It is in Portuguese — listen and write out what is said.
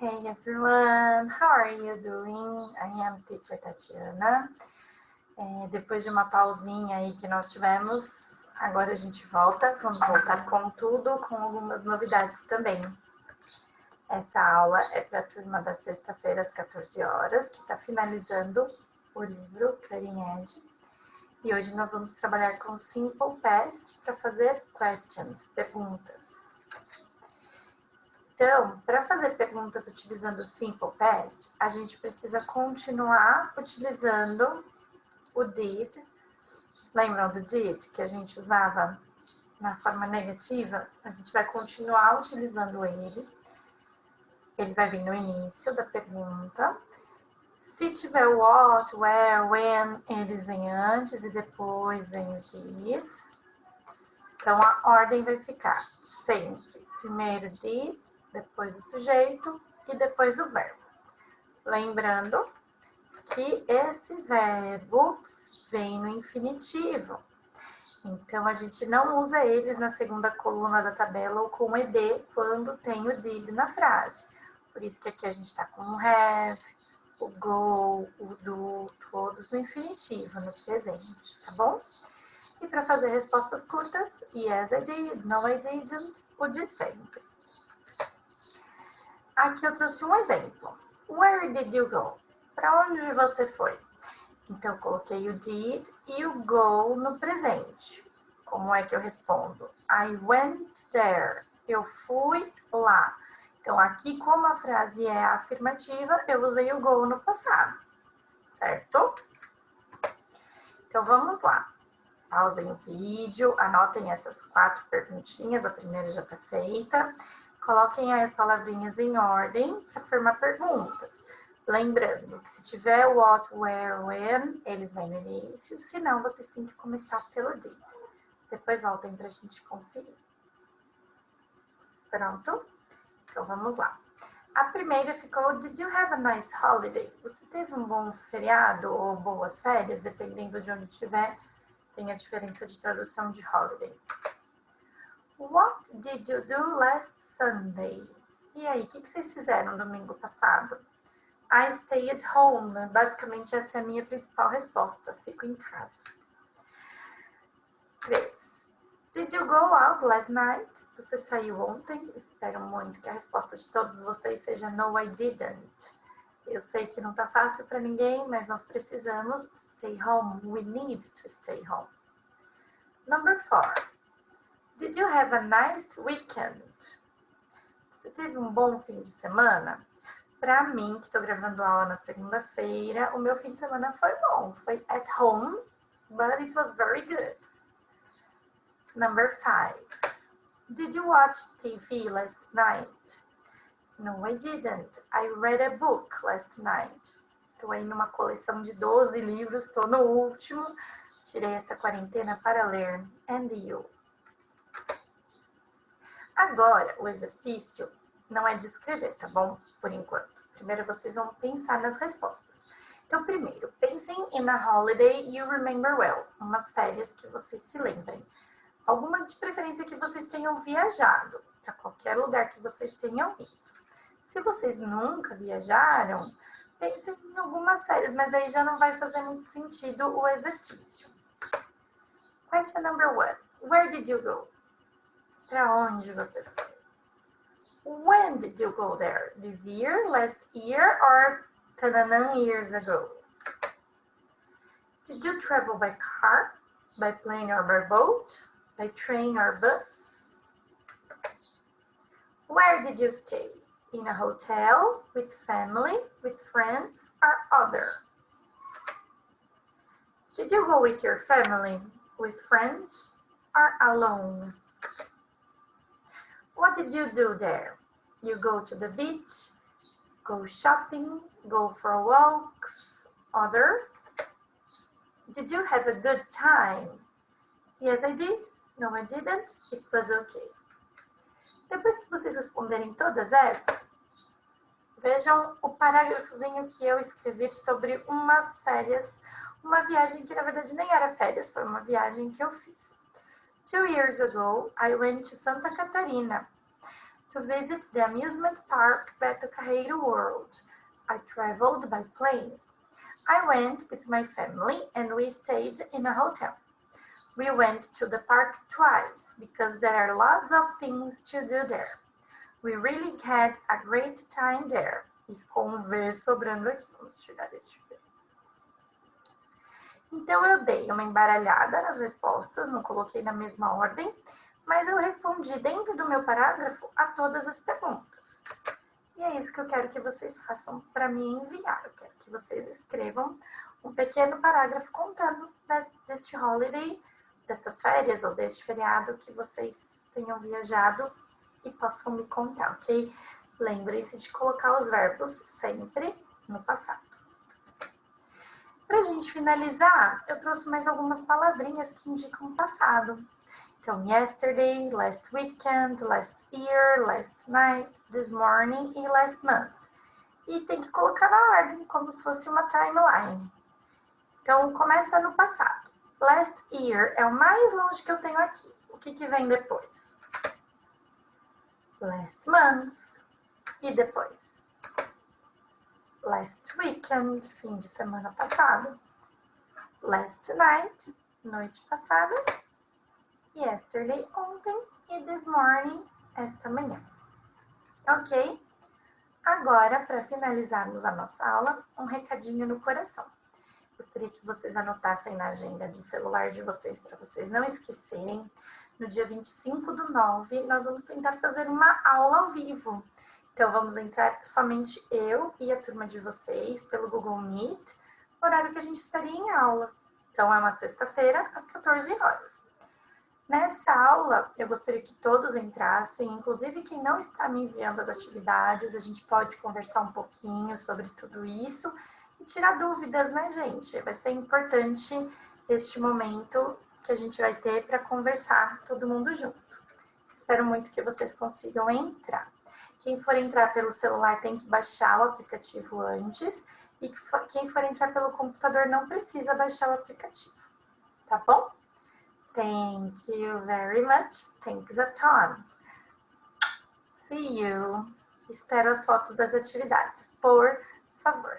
Hey everyone, how are you doing? I am teacher Tatiana. Depois de uma pausinha aí que nós tivemos, agora a gente volta, vamos voltar com tudo, com algumas novidades também. Essa aula é para a turma da sexta-feira às 14 horas, que está finalizando o livro Cutting Edge. E hoje nós vamos trabalhar com Simple Past para fazer questions, perguntas. Então, para fazer perguntas utilizando o Simple Past, a gente precisa continuar utilizando o did. Lembram do did que a gente usava na forma negativa? A gente vai continuar utilizando ele. Ele vai vir no início da pergunta. Se tiver what, where, when, eles vêm antes e depois vem o did. Então, a ordem vai ficar sempre primeiro did, depois o sujeito e depois o verbo. Lembrando que esse verbo vem no infinitivo. Então, a gente não usa eles na segunda coluna da tabela ou com ed quando tem o did na frase. Por isso que aqui a gente está com o have, o go, o do, todos no infinitivo, no presente, tá bom? E para fazer respostas curtas, yes I did, no I didn't, o de sempre. Aqui eu trouxe um exemplo. Where did you go? Para onde você foi? Então, eu coloquei o did e o go no presente. Como é que eu respondo? I went there. Eu fui lá. Então, aqui, como a frase é afirmativa, eu usei o go no passado. Certo? Então, vamos lá. Pausem o vídeo, anotem essas 4 perguntinhas. A primeira já está feita. Coloquem as palavrinhas em ordem para formar perguntas. Lembrando que se tiver what, where, when, eles vêm no início. Se não, vocês têm que começar pelo did. Depois voltem para a gente conferir. Pronto? Então, vamos lá. A primeira ficou, did you have a nice holiday? Você teve um bom feriado ou boas férias? Dependendo de onde estiver, tem a diferença de tradução de holiday. What did you do last Sunday? E aí, o que vocês fizeram domingo passado? I stay at home. Basicamente, essa é a minha principal resposta. Fico em casa. 3. Did you go out last night? Você saiu ontem? Espero muito que a resposta de todos vocês seja no, I didn't. Eu sei que não tá fácil para ninguém, mas nós precisamos stay home. We need to stay home. Number 4. Did you have a nice weekend? Você teve um bom fim de semana? Para mim, que estou gravando aula na segunda-feira, o meu fim de semana foi bom. Foi at home, but it was very good. Number 5. Did you watch TV last night? No, I didn't. I read a book last night. Estou aí numa coleção de 12 livros, estou no último. Tirei esta quarentena para ler. And you? Agora, o exercício não é de escrever, tá bom? Por enquanto. Primeiro, vocês vão pensar nas respostas. Então, primeiro, pensem in a holiday you remember well. Umas férias que vocês se lembrem. Alguma de preferência que vocês tenham viajado. Para qualquer lugar que vocês tenham ido. Se vocês nunca viajaram, pensem em algumas férias, mas aí já não vai fazer muito sentido o exercício. Question number 1. Where did you go? Para onde você foi? When did you go there? This year, last year, or years ago? Did you travel by car, by plane or by boat, by train or bus? Where did you stay? In a hotel, with family, with friends, or other? Did you go with your family, with friends, or alone? What did you do there? You go to the beach, go shopping, go for walks, other? Did you have a good time? Yes, I did. No, I didn't. It was okay. Depois que vocês responderem todas essas, vejam o parágrafozinho que eu escrevi sobre umas férias, uma viagem que na verdade nem era férias, foi uma viagem que eu fiz. 2 years ago, I went to Santa Catarina. to visit the amusement park Beto Carreiro World. I traveled by plane. I went with my family and we stayed in a hotel. We went to the park twice because there are lots of things to do there. We really had a great time there. E com um V sobrando aqui. Vamos tirar este V. Então, eu dei uma embaralhada nas respostas, não coloquei na mesma ordem, mas eu respondi dentro do meu parágrafo a todas as perguntas. E é isso que eu quero que vocês façam para me enviar. Eu quero que vocês escrevam um pequeno parágrafo contando deste holiday, destas férias ou deste feriado que vocês tenham viajado e possam me contar, ok? Lembrem-se de colocar os verbos sempre no passado. Para a gente finalizar, eu trouxe mais algumas palavrinhas que indicam o passado. Então, yesterday, last weekend, last year, last night, this morning e last month. E tem que colocar na ordem, como se fosse uma timeline. Então, começa no passado. Last year é o mais longe que eu tenho aqui. O que vem depois? Last month. E depois? Last weekend, fim de semana passado. Last night, noite passada. Yesterday, ontem. E this morning, esta manhã. Ok? Agora, para finalizarmos a nossa aula, um recadinho no coração. Gostaria que vocês anotassem na agenda do celular de vocês, para vocês não esquecerem. No dia 25/9, nós vamos tentar fazer uma aula ao vivo. Então, vamos entrar somente eu e a turma de vocês pelo Google Meet, horário que a gente estaria em aula. Então, é uma sexta-feira, às 14 horas. Nessa aula, eu gostaria que todos entrassem, inclusive quem não está me enviando as atividades, a gente pode conversar um pouquinho sobre tudo isso e tirar dúvidas, né, gente? Vai ser importante este momento que a gente vai ter para conversar todo mundo junto. Espero muito que vocês consigam entrar. Quem for entrar pelo celular tem que baixar o aplicativo antes e quem for entrar pelo computador não precisa baixar o aplicativo, tá bom? Thank you very much. Thanks a ton. See you. Espero as fotos das atividades, por favor.